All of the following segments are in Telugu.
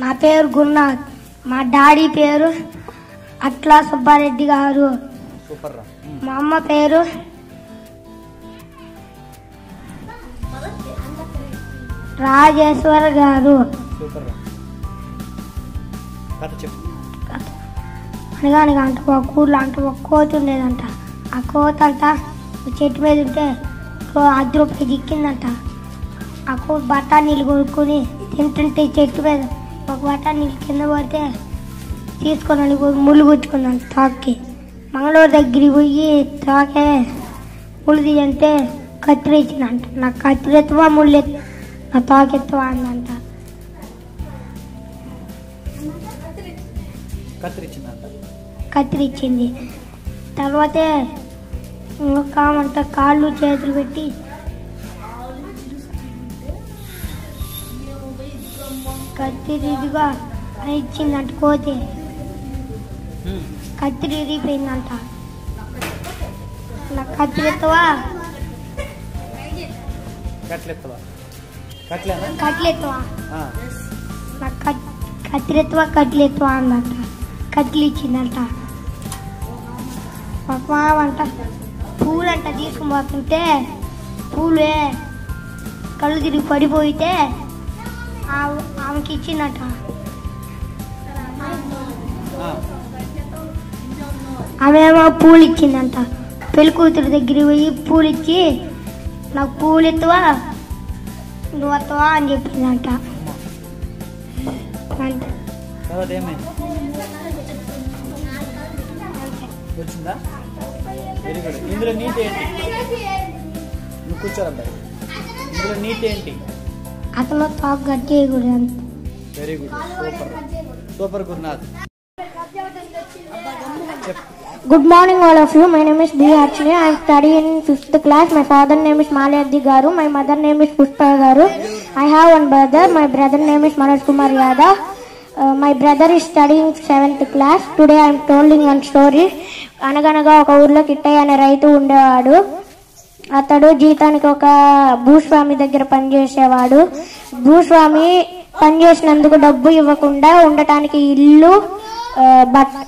నా పేరు గురునాథ్. మా డాడీ పేరు అట్లా సుబ్బారెడ్డి గారు. మా అమ్మ పేరు రాజేశ్వర్ గారు. అనగానగా అంట ఒక ఊర్లో అంట ఒక కోతి ఉండేదంట. ఆ కోతి అంట చెట్టు మీద ఉంటే 10 రూపాయలు చిక్కిందంట. ఆ కోతి బఠానీళ్ళు కొనుక్కొని తింటుంటే చెట్టు మీద ఒక బఠానీళ్ళు కింద పడితే తీసుకొని ముళ్ళు గుచ్చుకుందంట తాకి. మంగళూరు దగ్గరికి పోయి తాకే ముళ్ళు తీయంటే కత్తిరి ఇచ్చిందంట. నాకు కత్తిరి ఎత్తువా ముళ్ళు నా తాకెత్తువా అందంట. కత్తిరిచ్చింది. తర్వాతే కామంట కాళ్ళు చేతులు పెట్టి కత్తిరిగా ఇచ్చిందంట. కోతి కత్తిరి ఇరిగిపోయిందంట. నాకు కత్తిరెత్తవా నాకు కత్తిరెత్తవా అందంట. కత్తిలు ఇచ్చిందంట. అంట పూలంట తీసుకుని పోతుంటే పూలే కళ్ళు తిరిగి పడిపోయితే ఆమెకి ఇచ్చిందట. ఆమెమో పూలు ఇచ్చిందంట. పెళ్లి కూతురు దగ్గర పోయి పూలు ఇచ్చి నాకు పూలు ఎత్తువా నువ్వు వస్తావా అని చెప్పిందంట. అతను తాకు కట్ చేయకూడదు. Very good, super Gurunath. Good morning all of you. My name is B. Archini. I am studying in 5th class. My father name is Malayaddi Garu. My mother name is Pushpa Garu. I have one brother. My brother name is Manoj Kumar Yadav. My brother is studying 7th class. Today I am telling one story. అనగనగా ఒక ఊర్లో కిట్టయ్య అనే రైతు ఉండేవాడు. అతడు జీతానికి ఒక భూస్వామి దగ్గర పనిచేసేవాడు. భూస్వామి పనిచేసినందుకు డబ్బు ఇవ్వకుండా ఉండటానికి ఇల్లు,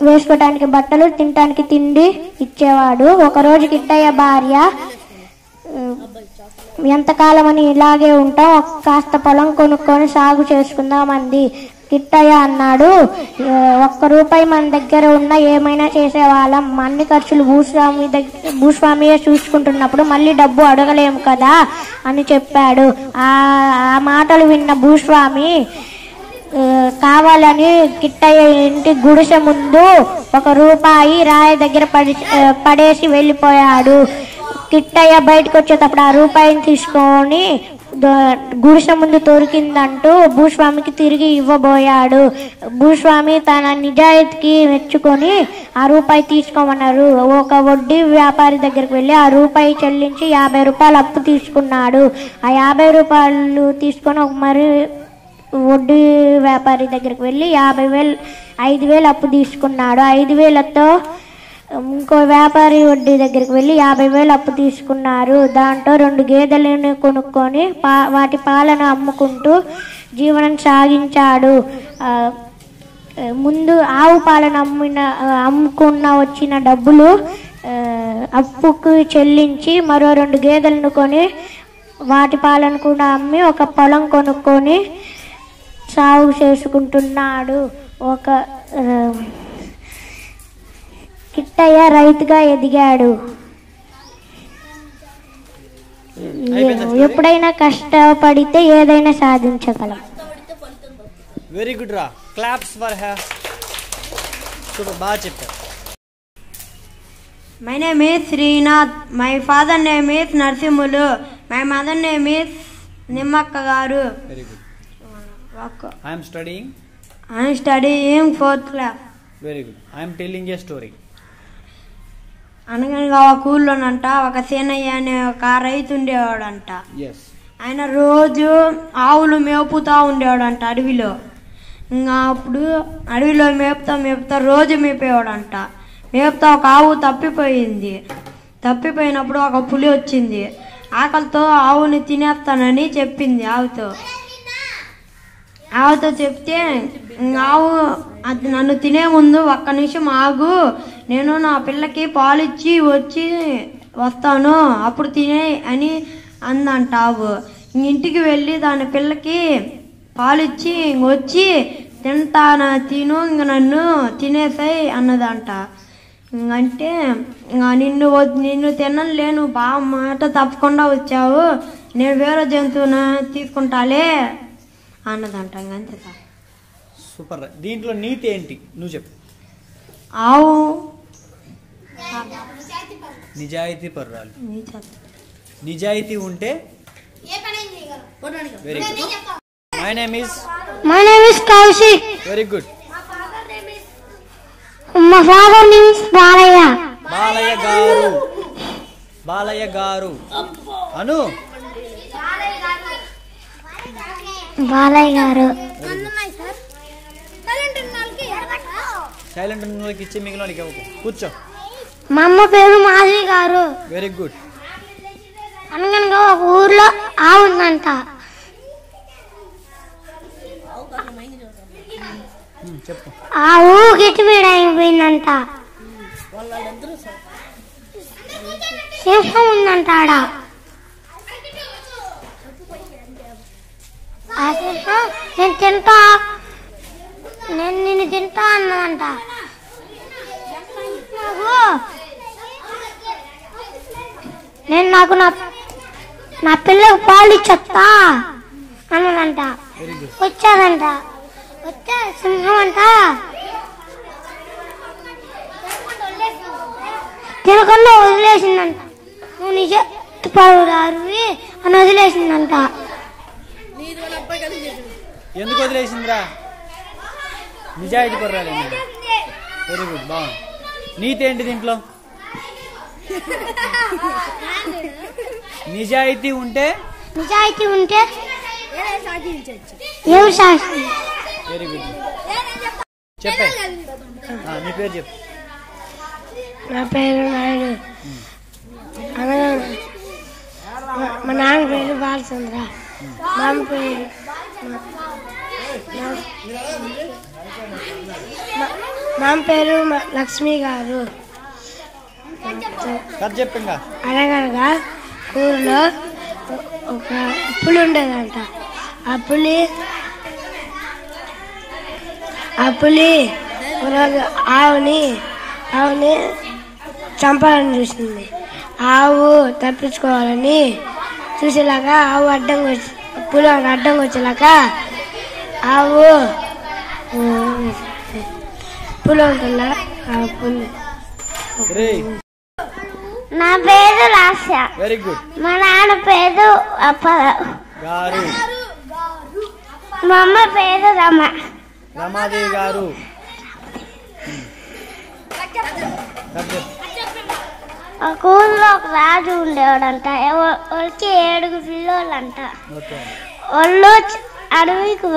వేసుకోవటానికి బట్టలు, తినటానికి తిండి ఇచ్చేవాడు. ఒకరోజు కిట్టయ్య భార్య ఎంతకాలం అని ఇలాగే ఉంటాం, కాస్త పొలం కొనుక్కొని సాగు చేసుకుందామంది. కిట్టయ్య అన్నాడు, ₹1 మన దగ్గర ఉన్న ఏమైనా చేసేవాళ్ళం, అన్ని ఖర్చులు భూస్వామియే చూసుకుంటున్నప్పుడు మళ్ళీ డబ్బు అడగలేము కదా అని చెప్పాడు. ఆ మాటలు విన్న భూస్వామి కావాలని కిట్టయ్య ఇంటి గుడిసె ముందు ₹1 రాయి దగ్గర పడేసి వెళ్ళిపోయాడు. కిట్టయ్య బయటకు వచ్చేటప్పుడు ఆ రూపాయిని తీసుకొని గుడిసె ముందు దొరికిందంటూ భూస్వామికి తిరిగి ఇవ్వబోయాడు. భూస్వామి తన నిజాయితీకి మెచ్చుకొని ఆ రూపాయి తీసుకోమన్నారు. ఒక వడ్డీ వ్యాపారి దగ్గరికి వెళ్ళి ఆ రూపాయి చెల్లించి ₹50 అప్పు తీసుకున్నాడు. ఆ ₹50 తీసుకొని మరి వడ్డీ వ్యాపారి దగ్గరికి వెళ్ళి 5,000 అప్పు తీసుకున్నాడు. 5,000తో ఇంకో వ్యాపారి వడ్డీ దగ్గరికి వెళ్ళి 50,000 అప్పు తీసుకున్నారు. దాంట్లో 2 గేదెలను కొనుక్కొని వాటి పాలను అమ్ముకుంటూ జీవనం సాగించాడు. ముందు ఆవు పాలను అమ్ముకున్న వచ్చిన డబ్బులు అప్పుకు చెల్లించి మరో 2 గేదెలను కొని వాటి పాలను కూడా అమ్మి ఒక పొలం కొనుక్కొని సాగు చేసుకుంటున్నాడు. కిట్టయ్య రైతుగా ఎదిగాడు. ఎప్పుడైనా కష్టపడితే ఏదైనా సాధించగలం. వెరీ గుడ్ రా, క్లాప్స్ ఫర్ హర్. సూపర్, బాగా చెప్పారు. My name is Srinath. My father name is Narsimulu. My mother name is Nimmakka Garu. Very good. I am studying 4th class. Very good. I am telling a story. అనగనగా ఒక ఊళ్ళోనంట ఒక సీనయ్య అనే ఒక రైతు ఉండేవాడంట. ఆయన రోజు ఆవులు మేపుతా ఉండేవాడంట అడవిలో. ఇంకా అప్పుడు అడవిలో మేపుతా రోజు మేపేవాడంట. మేపుతా ఒక ఆవు తప్పిపోయినప్పుడు ఒక పులి వచ్చింది. ఆకలితో ఆవుని తినేస్తానని చెప్పింది ఆవుతో. ఆవుతో చెప్తే ఆవు అది నన్ను తినే ముందు ఒక్క నిమిషం ఆగు, నేను నా పిల్లకి పాలిచ్చి వస్తాను, అప్పుడు తినే అని అందంట ఆవు. ఇంటికి వెళ్ళి దాని పిల్లకి పాలిచ్చి వచ్చి తిను ఇంక నన్ను తినేసాయి అన్నదంట. అంటే నిన్ను తినలే, నువ్వు బాగా మాట తప్పకుండా వచ్చావు, నేను వేరే జంతువుని తీసుకుంటాలే అన్నదంట. అంతే సార్. సూపర్. దీంట్లో నీతి ఏంటి నువ్వు చెప్పు. ఆవు నిజాయితీ పరురాలు. నిజాయితీ ఉంటే very good. My name is Kaushik. Very good. మా father name is Balayya. Balayya garu. అను బాలయ్య గారు. సైలెంట్ ఉన్న వాళ్ళకి ఇచ్చి మిగిలిన వాళ్ళకి ఇవ్వకు. కూర్చో. మా అమ్మ పేరు మాధవి గారు. Very good. అనగనగా ఒక ఊర్లో ఆవు ఉందంట. చెప్పు. ఆవు గిట్టి మీద అయిపోయిందంట. సింహం ఉందంట ఆడ. ఆ సింహం నేను నిన్ను తింటా అన్నదంట. నాకు నా పిల్లలకు పాలు ఇచ్చొస్తా అన్నదంట. వచ్చాదంట. వస్తే సింహం అంట తినకుండా వదిలేసిందంట. నువ్వు నిజ పరురాలువి అని వదిలేసిందంట. ఎందుకు వదిలేసిందిరా? నిజాయితీ పరురాలు. వెరీ గుడ్, బాగుంది. నీతి ఏంటి దీంట్లో? నిజాయితీ ఉంటే ఎవరు సాక్షి. Very good. చెప్పే. నీ పేరు చెప్పు. నా పేరు నాయుడు. మా నాన్న పేరు బాలచంద్ర. మా పేరు లక్ష్మి గారు. అనగనగా ఊరిలో ఒక పులి ఉండేదంట. ఆ పులి ఆవుని చంపాలని చూసింది. ఆవు తప్పించుకోవాలని చూసేలాగా ఆవు పులి అడ్డంగా వచ్చేలాగా ఆవు పులి ఉంటుందా. నా పేరు రాశ. Very good. మా నాన్న పేరు అప్పారావు గారు. మా అమ్మ పేరు రమాదేవి గారు. ఒక ఊళ్ళో ఒక రాజు ఉండేవాడంట. వాళ్ళకి 7 పిల్లోళ్ళంట. వాళ్ళు అడవికి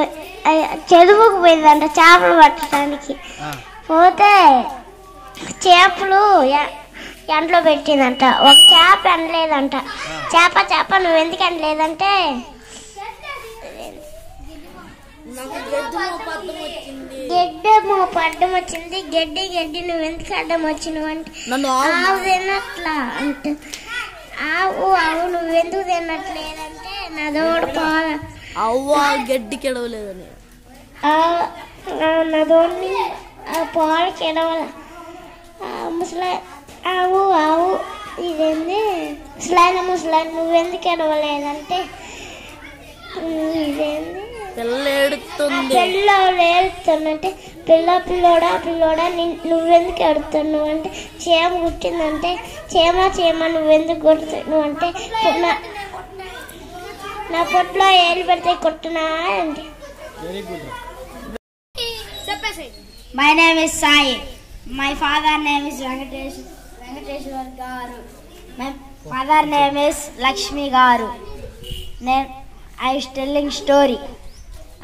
చెరువుకు పోయిందంట చేపలు పట్టడానికి. పోతే చేపలు ఎండలో పెట్టిందంట. ఒక చేప ఎండలేదంట. చేప నువ్వు ఎందుకు ఎండలేదంటే గడ్డేమో పడ్డం వచ్చింది. గడ్డి నువ్వు ఎందుకు అడ్డం వచ్చినావు అంటే ఆవు తిన్నట్లా అంటే ఆవు నువ్వెందుకు తిన్నట్లేదంటే నా దోడు గడ్డి కెడవలేదని నా దోడిని పాలు కెడవల. ఆవు ఇదేంది ముసలాయన నువ్వెందుకు ఎడవలేదంటే ఇదేంది ఏడుతుందంటే పిల్లోడా నువ్వెందుకు ఎడుతున్నావు అంటే చీమ కుట్టిందంటే చీమ నువ్వెందుకు కొడుతున్నావు అంటే నా పొట్లో ఏళ్ళు పెడితే కొట్టునా అంటే. My name is Sai. My father name is Venkateshwar garu. My mother name is Lakshmi garu. I is telling story.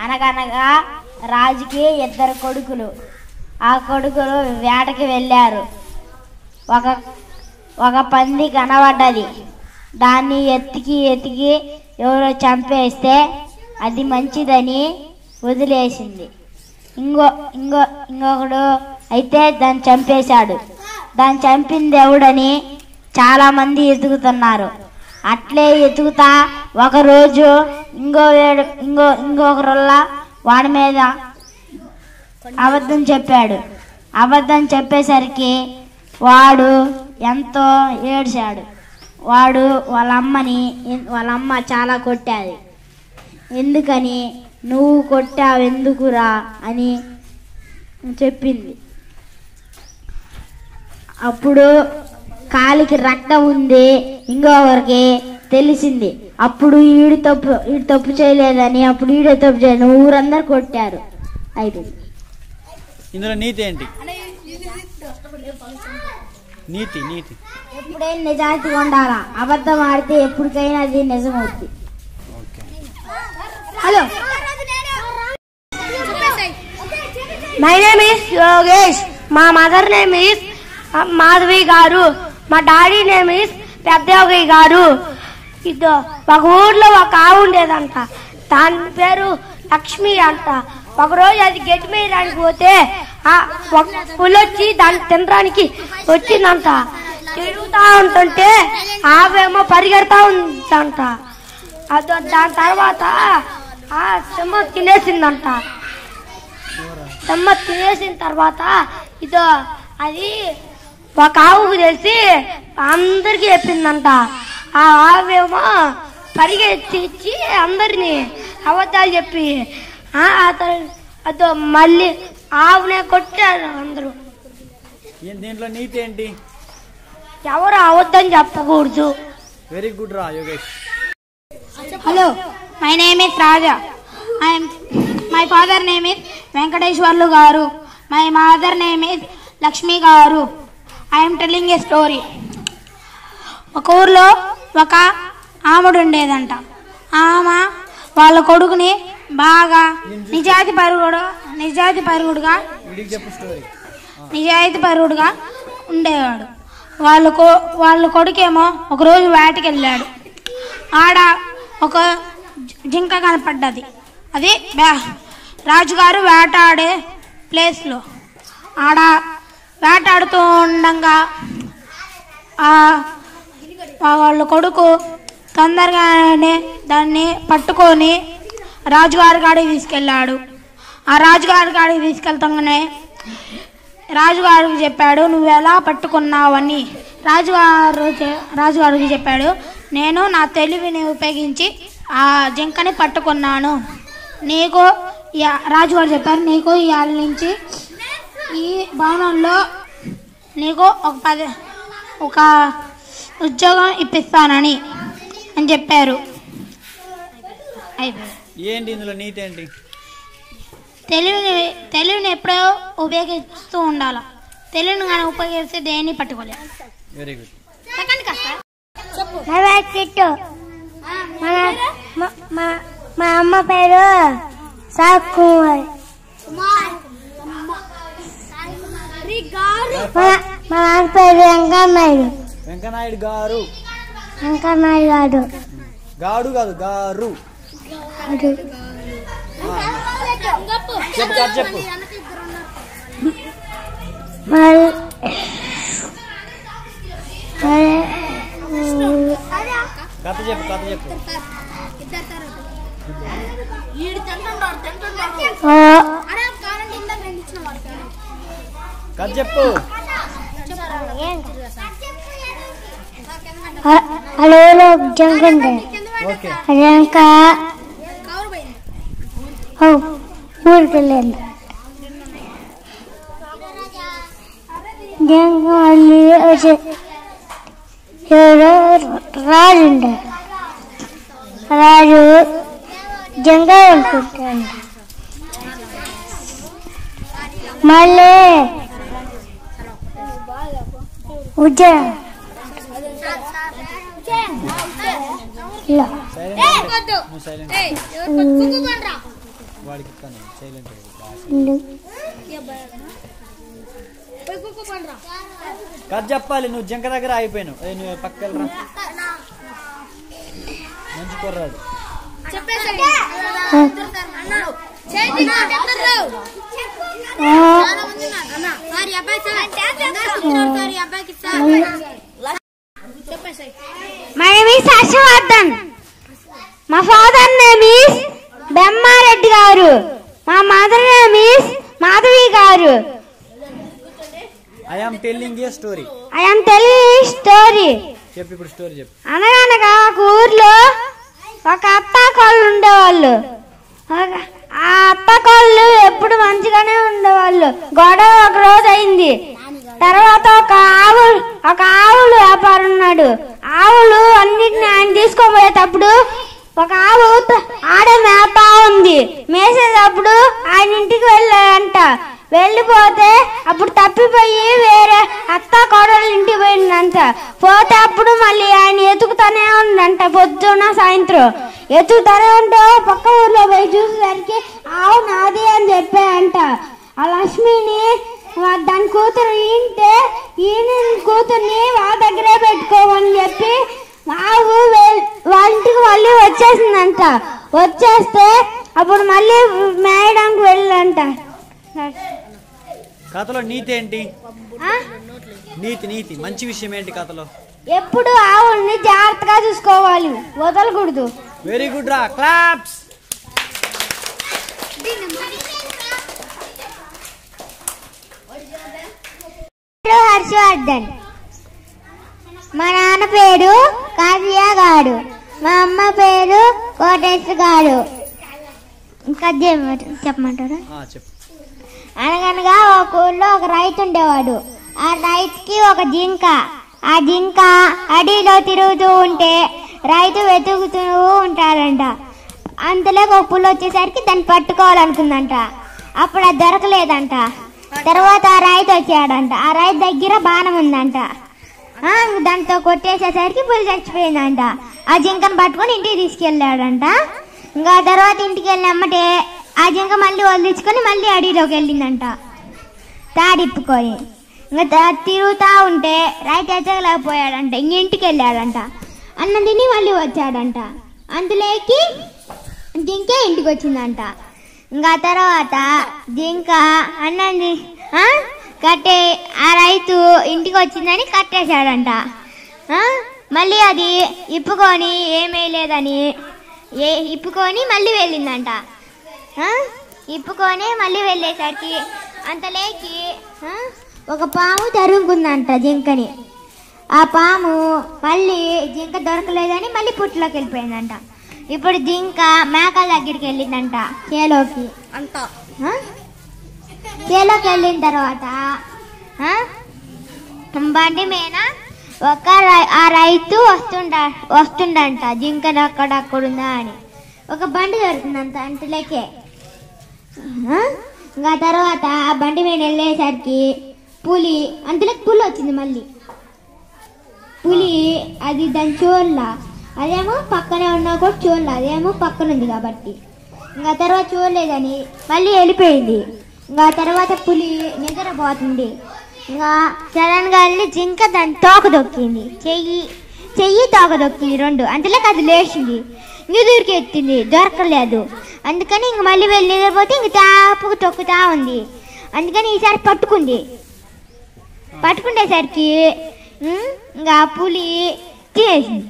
అనగనగా రాజుకి 2 కొడుకులు. ఆ కొడుకులు వేటకి వెళ్ళారు. ఒక పంది కనబడ్డది. దాన్ని ఎతికి ఎవరో చంపేస్తే అది మంచిదని వదిలేసింది. ఇంకొకడు అయితే దాన్ని చంపేశాడు. దాన్ని చంపింది ఎవడని చాలా మంది ఎతుకుతున్నారు. అట్లే ఎతుకుతా ఒకరోజు ఇంకొకరుల్లా వాడి మీద అబద్ధం చెప్పాడు. అబద్ధం చెప్పేసరికి వాడు ఎంతో ఏడ్చాడు. వాడు వాళ్ళ అమ్మ చాలా కొట్టాది. ఎందుకని నువ్వు కొట్టావు ఎందుకురా అని చెప్పింది. అప్పుడు కాలికి రక్తం ఉంది ఇంకొకరికి తెలిసింది. అప్పుడు ఈడు తప్పు చేయలేదని అప్పుడు ఈడే తప్పు చేయలేదు, ఊరందరూ కొట్టారు. అయిపోయింది. ఇందులో నీతి ఏంటి? నీతి ఎప్పుడైనా నిజాయితీగా ఉండాలా. అబద్ధం ఆడితే ఎప్పటికైనా అది నిజమవుతుంది. Hello, my name is Yogesh. మా మదర్ నేమ్ ఈస్ మాధవి గారు. మా డాడీ నేమ్ ఈస్ పెద్ద యోగి గారు. ఒక ఊర్లో ఒక ఆవు ఉండేదంట. దాని పేరు లక్ష్మి అంట. ఒకరోజు అది గడ్డి మేయడానికి పోతే ఒక పులొచ్చి దాన్ని తినడానికి వచ్చిందంట. తిరుగుతా ఉంటుంటే ఆవేమో పరిగెడతా ఉందంట. దాని తర్వాత సింహం తినేసిందంట. సింహం తినేసిన తర్వాత అది ఒక ఆవుకు తెలిసి అందరికి చెప్పిందంట. ఆ ఆవేమో పరిగెత్తి అందరినీ అబద్ధాలు చెప్పి అదో మళ్ళీ ఆవునే కొట్టారు అందరూ. దీంట్లో నీతి ఏంటి? ఎవరు అవద్దని చెప్పకూడదు. వెరీ గుడ్ రా Yogesh. Hello, my name is Raja. My father name is Venkateswarlu garu. My mother name is Lakshmi garu. I'm telling a story. ఒక ఊర్లో ఒక ఆమెడు ఉండేదంట. ఆమె వాళ్ళ కొడుకుని బాగా నిజాయితీ పరుడుగా ఉండేవాడు. వాళ్ళ కొడుకేమో ఒకరోజు వేటకి వెళ్ళాడు. ఆడ ఒక జింక కనపడ్డది. అది రాజుగారు వేటాడే ప్లేస్లో. ఆడ వేటాడుతూ ఉండగా వాళ్ళ కొడుకు తొందరగానే దాన్ని పట్టుకొని రాజుగారి కాడికి తీసుకెళ్ళాడు. ఆ రాజుగారి కాడికి తీసుకెళ్తాగానే రాజుగారికి చెప్పాడు, నువ్వు ఎలా పట్టుకున్నావని. రాజుగారికి చెప్పాడు, నేను నా తెలివిని ఉపయోగించి ఆ జింకని పట్టుకున్నాను. నీకు రాజుగారు చెప్పారు, నీకు ఇవాళ నుంచి ఈ భవనంలో నీకు ఒక ఉద్యోగం ఇప్పిస్తానని చెప్పారు. ఏంటి ఇందులో నీతి ఏంటి? తెలివిని ఎప్పుడో ఉపయోగిస్తూ ఉండాలి. తెలివిని కానీ ఉపయోగిస్తే దేన్ని పట్టుకోలేదు. Very good. మా అమ్మ పేరు సాకుమారి. మా నాన్న పేరు వెంకన్నాయుడు గారు. గాడు కాదు గారు. చెప్పు. కథ చెప్పు. కథ చెప్పు. అడవిలో జంక ఉండే. జంక ఊరికి వెళ్ళింది. జంక మళ్ళీ రాజు ఉండే. రాజు జంక అనుకుంటాడు. మళ్ళీ కథ చెప్పాలి. నువ్వు జింక దగ్గర అయిపోయినావు. నువ్వు పక్కన మంచి కుర్రాడు. My name is Harshvardhan. My father name is Bemmareddy garu. My mother name is Madhavi garu. I am telling a story. I am telling a story. చెప్పు ఇప్పుడు స్టోరీ చెప్పు. అనగనగా ఒక ఊర్లో ఒక అత్తాకోళ్ళు ఉండేవాళ్ళు. ఆ అత్తకోళ్ళు ఎప్పుడు మంచిగానే ఉండేవాళ్ళు. గొడవ ఒక రోజు అయింది. తర్వాత ఒక ఆవులు వ్యాపారం ఉన్నాడు. ఆవులు అన్నిటిని ఆయన తీసుకోబోయేటప్పుడు ఒక ఆవు ఆడ మేపా ఉంది. మేసేటప్పుడు ఆయన ఇంటికి వెళ్ళాడంట. వెళ్ళిపోతే అప్పుడు తప్పిపోయి వేరే అత్త కోడళ్ళ ఇంటికి పోయిందంట. పోతే అప్పుడు మళ్ళీ ఆయన ఎతుకుతానే ఉండంట. పొద్దున సాయంత్రం ఎతుకుతానే ఉంటే పక్క ఊర్లో పోయి చూసేసరికి ఆవు నాది అని చెప్పాయంట. ఆ లక్ష్మిని దాని కూతురు ఈయన కూతుర్ని వాళ్ళ దగ్గరే పెట్టుకోమని చెప్పి ఆవు వాళ్ళ ఇంటికి మళ్ళీ వచ్చేసిందంట. వచ్చేస్తే అప్పుడు మళ్ళీ మేయడానికి వెళ్ళంట. కథలో నీతి ఏంటి? నీతి మంచి విషయం ఏంటి కథలో? ఎప్పుడు ఆవుల్ని జాగ్రత్తగా చూసుకోవాలి, వదలకూడదు. వెరీ గుడ్ రా, క్లాప్స్. హర్షవర్ధన్. మా నాన్న పేరు కావ్య గారు. మా అమ్మ పేరు కోటేశ్వర గారు. ఇంకా చెప్పమంటారా? చెప్పు. అనగనగా ఒక ఊళ్ళో ఒక రైతు ఉండేవాడు. ఆ రైతుకి ఒక జింక. ఆ జింక అడవిలో తిరుగుతూ ఉంటే రైతు వెతుకుతూ ఉంటాడంట. అంతలో ఒక పులి వచ్చేసరికి దాన్ని పట్టుకోవాలనుకుందంట. అప్పుడు అది దొరకలేదంట. తర్వాత ఆ రైతు వచ్చాడంట. ఆ రైతు దగ్గర బాణం ఉందంట. దాంతో కొట్టేసేసరికి పులి చచ్చిపోయిందంట. ఆ జింకను పట్టుకొని ఇంటికి తీసుకెళ్ళాడంట. ఇంకా తర్వాత ఇంటికి వెళ్ళినమ్మటే ఆ జింక మళ్ళీ వదిలించుకొని మళ్ళీ అడవిలోకి వెళ్ళిందంట తాడిప్పుకొని. ఇంకా తిరుగుతా ఉంటే రైతు ఎచ్చగలేకపోయాడంట. ఇంటికి వెళ్ళాడంట. అన్నం తిని మళ్ళీ వచ్చాడంట. అందులోకి జింక ఇంటికి వచ్చిందంట. ఇంకా తర్వాత జింక అన్నం కట్టే ఆ రైతు ఇంటికి వచ్చిందని కట్టేశాడంట. మళ్ళీ అది ఇప్పుకొని ఏమీ లేదని ఇప్పుకొని మళ్ళీ వెళ్ళిందంట. ఇప్పుకొని మళ్ళీ వెళ్ళేసరికి అంతలేకి ఒక పాము తరుముకుందంట జింకని. ఆ పాము మళ్ళీ జింక దొరకలేదని మళ్ళీ పుట్టులోకి వెళ్ళిపోయిందంట. ఇప్పుడు జింక మేకల దగ్గరికి వెళ్ళిందంట. చేలోకి వెళ్ళిన తర్వాత బండి మీద ఆ రైతు వస్తుండంట. జింకను అక్కడుందా అని ఒక బండి దొరుకుతుందంట అంతలేకే. ఇంకా తర్వాత ఆ బండి మీద వెళ్ళేసరికి అంతలోకి పులి వచ్చింది. మళ్ళీ పులి అది దాని చూడల, అదేమో పక్కనే ఉన్నా కూడా చూడలే, అదేమో పక్కన ఉంది కాబట్టి. ఇంకా తర్వాత చూడలేదని మళ్ళీ వెళ్ళిపోయింది. ఇంకా తర్వాత పులి నిద్రపోతుంది. ఇంకా సడన్ గా వెళ్ళి జింక దాని తోక దొక్కింది. చెయ్యి తోక దొక్కింది రెండు. అంతలోకి అది లేచింది. ఇంక ఎత్తింది, దొరకలేదు. అందుకని ఇంక మళ్ళీ వెళ్ళి నిద్రపోతే ఇంక తాపుకు తొక్కుతా ఉంది. అందుకని ఈసారి పట్టుకునేసరికి ఇంకా పులి తినేసింది.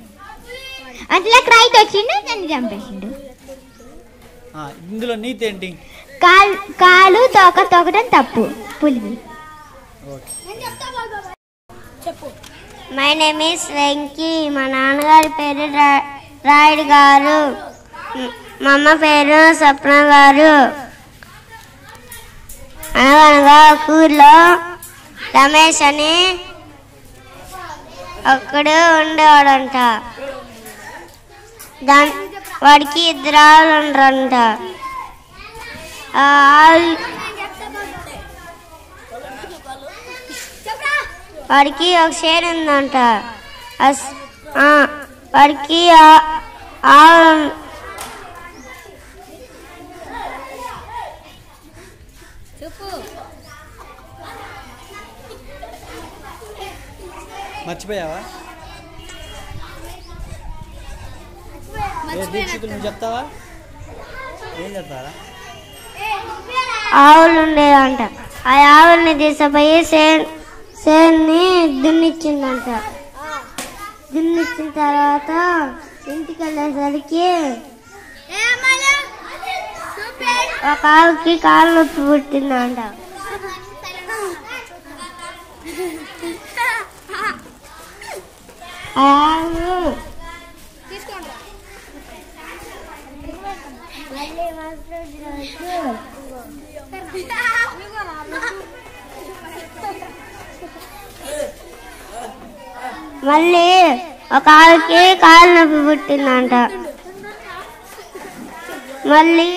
అంతలోకి రైతు వచ్చిండు, దాన్ని చంపేసిండు. ఇందులో నీతి ఏంటి? కాలు తోక తొక్కడం తప్పు పులిది. My name is Venky. మా నాన్నగారి పేరు రాయుడు గారు. మా అమ్మ పేరు స్వప్న గారు. అనగనగా ఊర్లో రమేష్ అని అక్కడే ఉండేవాడంట. వాడికి 2 ఆవులు ఉండరంట. వాడికి ఒక షేర్ ఉందంట. వాడికి మర్చిపోయావా? దీక్షితులు నువ్వు చెప్తావా? ఏం చెప్తారా? ఆవులు ఉండేదంట. ఆ ఆవుల్ని తీసుకుపోయి సేన్ని దున్నిచ్చిందంట. దున్నిచ్చిన తర్వాత ఇంటికి వెళ్ళేసరికి ఒక ఆవుకి కాలు నొప్పి పుట్టిందంట. మళ్ళీ ఒక ఆవుకి కాలు నొప్పి పుట్టిందంట. మళ్ళీ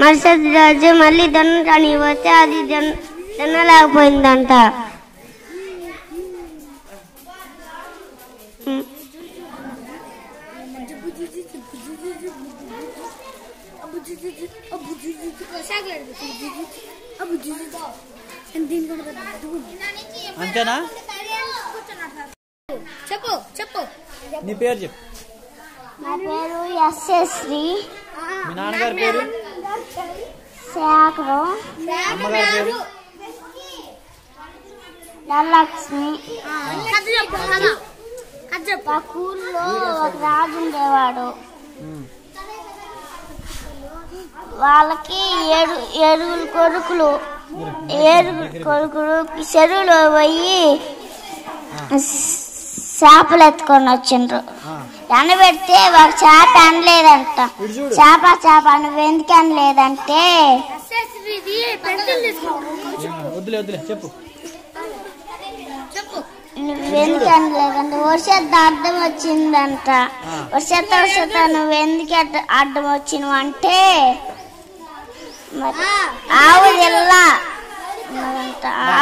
మరుసటి రోజు మళ్ళీ దున్నటానికి పోతే అది దున్నలేకపోయిందంట. అంతేనా? చెప్పు చెప్పు. నీ పేరు చెప్పు. నా పేరు యశ్శ్రీ. మీ నాన్నగారి పేరు? శాఖరు. అమ్మగారి పేరు? ధనలక్ష్మి. మా ఊళ్ళో ఒక రాజు ఉండేవాడు. వాళ్ళకి ఏడుగురు కొడుకులు. చెరువులో పోయి చేపలు ఎత్తుకొని వచ్చిండ్రు. ఎండబెడితే ఒక చేప అనలేదంట. చేప నువ్వు ఎందుకు అనలేదంటే నువ్వెందుకు అనలేదంటే వర్షత అడ్డం వచ్చిందంట. వర్షత నువ్వెందుకు అడ్డం వచ్చినవు అంటే మరి ఆవు తిల్లా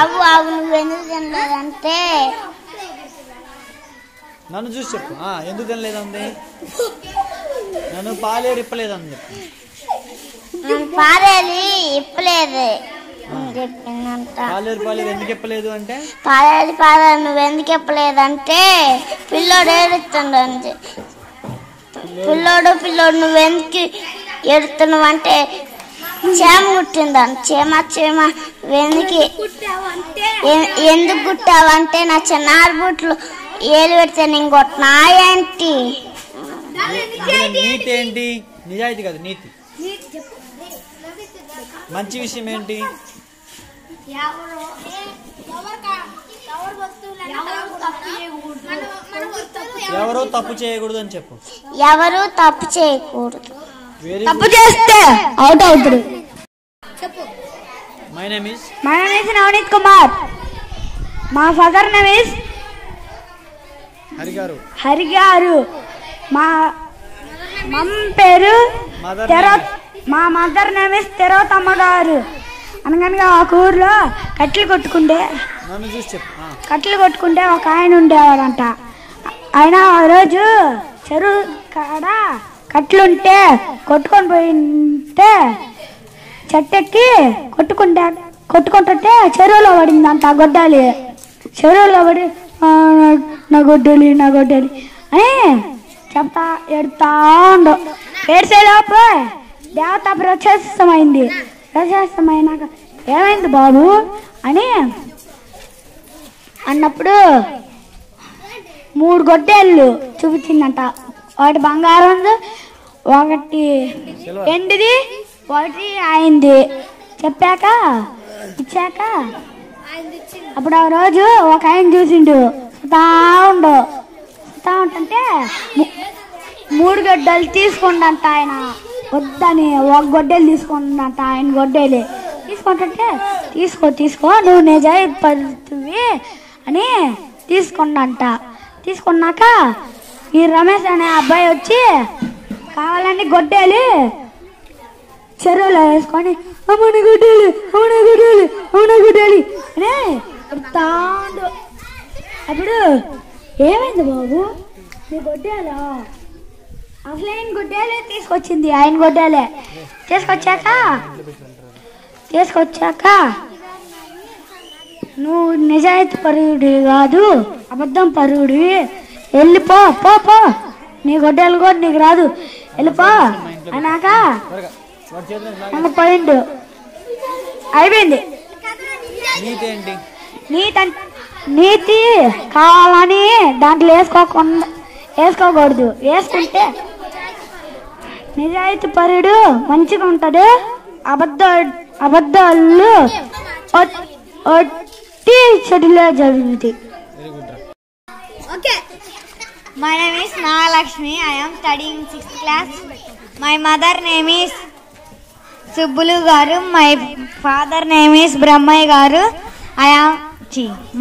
ఆవు నువ్వెందుకు తినలేదంటే నన్ను చూసి చెప్పు. ఎందుకు తినలేదండి? నన్ను పాలేరు ఇప్పలేదని చెప్పు. పాలేరు ఇప్పలేదు చెప్పిందంట. పాలేరు ఎందుకు ఇప్పలేదు అంటే పాలేరు నువ్వు ఎందుకు ఇప్పలేదంటే పిల్లోడు ఏడుతుండే. పిల్లోడు నువ్వెందుకు ఏడుతున్నావు అంటే చేమ కుట్టిందంట. చీమ ఎందుకు కుట్టావంటే నా చిన్నారు బుట్లు ఏలు పెడితే నేను కొట్టినాయంటి. నీతి ఏంటి? నిజాయితీ కాదు, నీతి. మంచి విషయం ఏంటి? ఎవరు తప్పు చేయకూడదు అని చెప్పు. ఎవరు తప్పు చేయకూడదు. తప్పు చేస్తే అవుట్ అవుతాడు. My name is Navneet Kumar. మా ఫాదర్ నేమ్ ఇస్ హరి గారు. మా మమ్ పేరు మా మదర్ నేమ్ ఇస్ తెరవతమ్మ గారు. అనగనగా ఒక ఊర్లో కట్టెలు కొట్టుకుంటే ఒక ఆయన ఉండేవాడంట. ఆయన ఆ రోజు చెరువు కాడ కట్లుంటే కొట్టుకొని పోయింటే చెట్టెక్కి కొట్టుకుంటుంటే చెరువులో పడిందంట. గొడ్డాలి చెరువులో పడి నా గొడ్డలి అని చెప్తా ఎడుతా ఉండు. ఏడ్చేలోపు దేవత ప్రత్యక్షమైంది. ప్రత్యక్షమైనాక ఏమైంది బాబు అని అన్నప్పుడు 3 గొడ్డళ్ళు చూపించిందంట. ఒకటి బంగారం, ఒకటి ఎండిది, ఒకటి అయింది. ఇచ్చాక అప్పుడు ఆ రోజు ఒక ఆయన చూసిండు. సుతా ఉంటుంటే 3 గొడ్డలు తీసుకుండంట. ఆయన వద్దని ఒక గొడ్డలు తీసుకుందంట. ఆయన గొడ్డలి తీసుకుంటుంటే తీసుకో నువ్వు నిజాయితీ అని తీసుకుండంట. తీసుకున్నాక ఈ రమేష్ అనే అబ్బాయి వచ్చి కావాలని గొడ్డలి చెరువులో వేసుకొని అమ్మని గుడ్డాలి అని తాండు. అప్పుడు ఏమైంది బాబు నీ గొడ్డాలా? అసలు ఆయన గొడ్డాలే తీసుకొచ్చింది. ఆయన గొడ్డాలే తీసుకొచ్చాక నువ్వు నిజాయితీ పరుడివి కాదు, అబద్ధం పరుడివి, వెళ్ళిపో నీ గొడ్డలు కూడా నీకు రాదు, వెళ్ళిపో అన్నాక పోయిండు. అయిపోయింది. నీతి ఏంటి? నీతి కావాలని దాంట్లో వేసుకోకూడదు. వేసుకుంటే నిజాయితీ పరుడు మంచిగా ఉంటాడు. అబద్ధాలు ఒట్టి చెడులే జరుగుతాయి. వెరీ గుడ్ రా. My name is Mahalakshmi. I am studying 6th class. My mother name is Subbulu garu. My father name is Brahmay garu.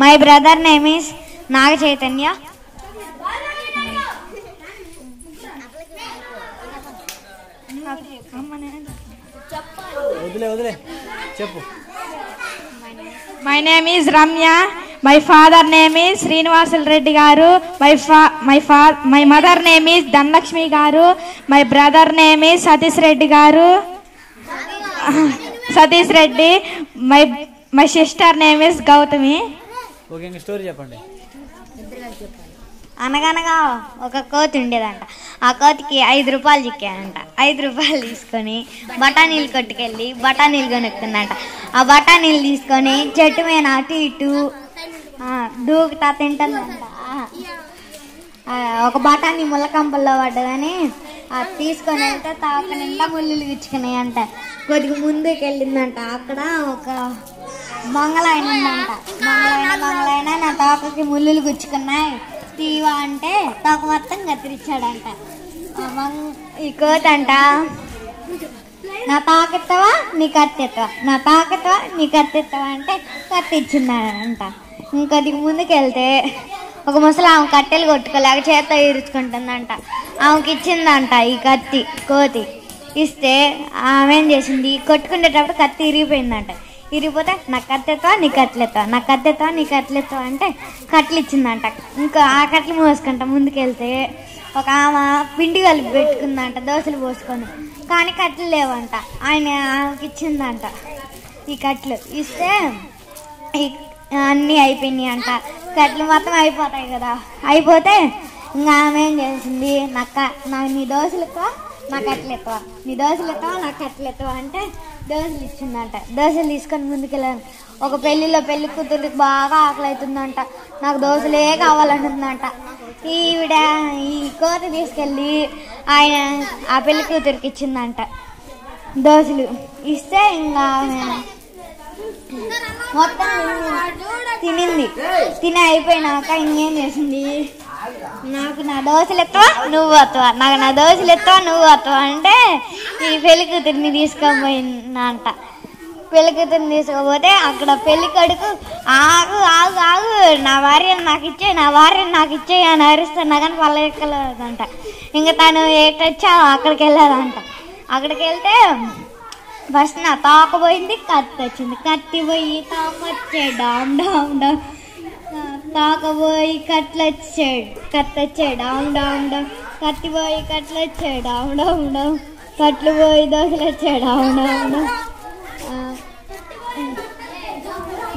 My brother name is Naga Chaitanya. వదిలే చెప్పు. My name is Ramya. My father name is Srinivasal Reddy garu. My mother name is Dhanlakshmi garu. My brother name is Satish Reddy garu. Satish Reddy. My sister name is Gautami. Okay, ఇంకా స్టోరీ చెప్పండి. అనగనగా ఒక కోతి ఉండేదంట. ఆ కోతికి 5 రూపాయలు చిక్కాయంట. 5 రూపాయలు తీసుకొని బఠానీలు కొట్టుకెళ్ళి బఠానీలు కొనుక్కుందంట. ఆ బఠానీలు తీసుకొని చెట్టు మీద అటు ఇటు దూకుతా తింటుందంట. ఒక బఠానీ ముళ్ళకంపల్లో పడ్డదని అది తీసుకొని వెళ్తే తాక నిండా ముళ్ళు గుచ్చుకున్నాయి అంట. కొద్దిగా ముందుకు వెళ్ళిందంట. అక్కడ ఒక మంగళాయన ఉందంట. మంగళాయన నా తోకకి ముళ్ళు గుచ్చుకున్నాయి తీవా అంటే తోక మొత్తం కత్తిరించాడంట. ఈ కోతి అంట, నా తాకెత్తవా నీ కత్తెత్తవా, నా తాకెత్తవా నీ కత్తెత్తవా అంటే కత్తి ఇచ్చిందంట. ఇంకొద్దిగా ముందుకు వెళ్తే ఒక ముసలి ఆమె కట్టెలు కొట్టుకోలేక చేత్తో ఇరుచుకుంటుందంట. ఆమెకి ఇచ్చిందంట ఈ కత్తి కోతి. ఇస్తే ఆమె ఏం చేసింది, కొట్టుకునేటప్పుడు కత్తి ఇరిగిపోయిందంట. ఇరిగిపోతే నా కత్తెత్తవా నీ కట్లెత్తవా, నా కత్తెత్తవా నీ కట్లెత్తవా అంటే కట్లు ఇచ్చిందంట. ఇంకా ఆ కట్లు మోసుకుంటా ముందుకెళ్తే ఒక ఆమె పిండి కలిపి పెట్టుకుందంట దోశలు పోసుకొని. కానీ కట్లు లేవంట. ఆమెకి ఇచ్చిందంట ఈ కట్లు. ఇస్తే అన్నీ అయిపోయినాయి అంట. కట్లు మొత్తం అయిపోతాయి కదా. అయిపోతే ఇంకా ఆమె ఏం చేసింది, నీ దోశలు ఎత్తవా నా కట్లు ఎత్తవా, నీ దోశలు ఎత్తవా నా కట్లు ఎత్తవా అంటే దోశలు ఇచ్చిందంట. దోశలు తీసుకొని ముందుకెళ్ళాను. ఒక పెళ్లిలో పెళ్లి కూతురికి బాగా ఆకలి అవుతుందంట. నాకు దోశలే కావాలంటుందంట. ఈ కోతి తీసుకెళ్ళి ఆ పెళ్లి కూతురికి ఇచ్చిందంట దోశలు. ఇస్తే ఇంకా మొత్తం తినింది. తిని అయిపోయినాక ఇంకేం చేసింది, నాకు నా దోశలు ఎత్తవా నువ్వు వస్తావా, నాకు నా దోశలు ఎత్తవా నువ్వు వస్తావా అంటే ఈ పెళ్లి కూతురిని తీసుకొని పోయిందంట. పెళ్లి కూతురిని తీసుకోపోతే అక్కడ పెళ్లి కొడుకు ఆగు ఆగు ఆగు నా భార్యను నాకు ఇచ్చే, నా భార్యను నాకు ఇచ్చే అని అరుస్తున్నా కానీ పల్లెక్కలేదంట. ఇంకా తను ఎట్టొచ్చా అక్కడికి వెళ్ళాలంట. అక్కడికి వెళ్తే ఫస్ట్ నా తోక పోయింది, కత్తి వచ్చింది. కత్తి పోయి తోక వచ్చాడు, డామ్ డామ్ డామ్. తోక పోయి కట్లు వచ్చాడు, కత్తి వచ్చాడు, డామ్ డామ్ డామ్. కత్తి పోయి కట్లు వచ్చాడు, డామ్ డామ్ డామ్. కట్లు పోయి దోశలు వచ్చాడు, డామ్ డామ్ డామ్.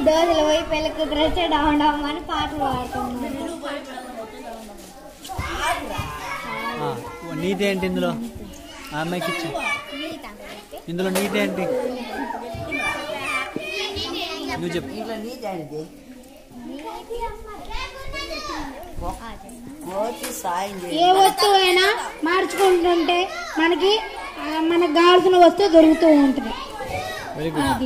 దోశలు పోయి పెళ్లి కూతురు వచ్చాడు, డామ్ డామ్ అని పాటలు పాడుతున్నాడు. నీతి ఏంటి ఇందులో? ఆ అమ్మాయికి ఇచ్చి ఇందులో నీతి ఏంటి నువ్వు చెప్పు. ఏ వస్తువు అయినా మార్చుకుంటుంటే మనకి కావాల్సిన వస్తువు దొరుకుతూ ఉంటుంది. Very good.